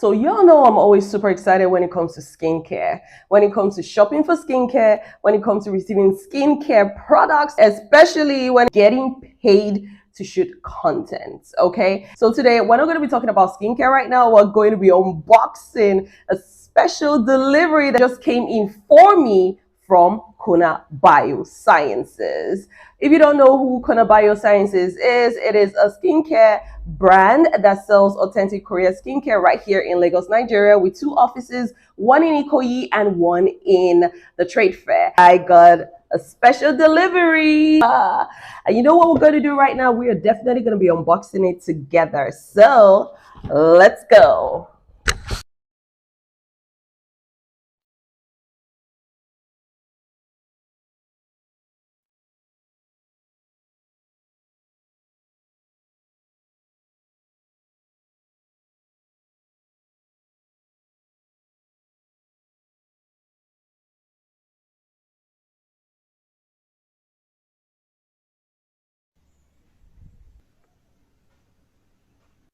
So y'all know I'm always super excited when it comes to skincare, when it comes to shopping for skincare, when it comes to receiving skincare products, especially when getting paid to shoot content. Okay, so today we're not going to be talking about skincare right now. We're going to be unboxing a special delivery that just came in for me from KonaBio Sciences. If you don't know who KonaBio Sciences is, it is a skincare brand that sells authentic Korean skincare right here in Lagos, Nigeria, with 2 offices, one in Ikoyi and one in the trade fair. I got a special delivery. And you know what we're going to do right now? We are definitely going to be unboxing it together. So let's go.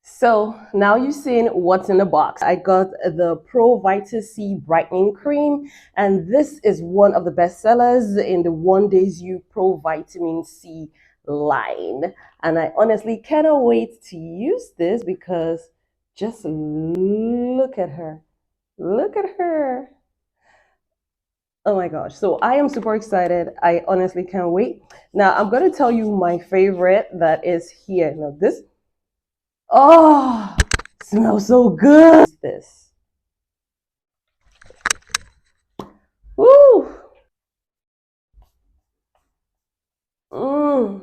So now you've seen what's in the box. I got the Pro Vita C Brightening Cream, and this is one of the best sellers in the One Days You Pro Vitamin C line. And I honestly cannot wait to use this because just look at her. Look at her. Oh my gosh. So I am super excited. I honestly can't wait. Now I'm going to tell you my favorite that is here. Now this, oh, smells so good. This. Woo. Mm.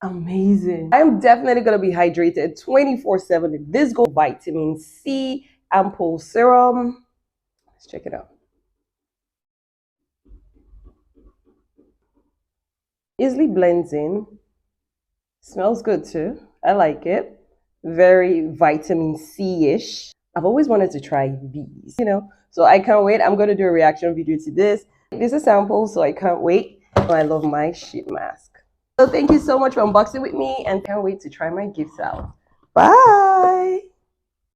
Amazing. I'm definitely going to be hydrated 24/7. This goes vitamin C ampoule serum. Let's check it out. Easily blends in. Smells good too. I like it. Very vitamin C-ish. I've always wanted to try these, so I can't wait. I'm going to do a reaction video to this. This is a sample, so I can't wait. I love my sheet mask. So thank you so much for unboxing with me, and can't wait to try my gifts out. Bye.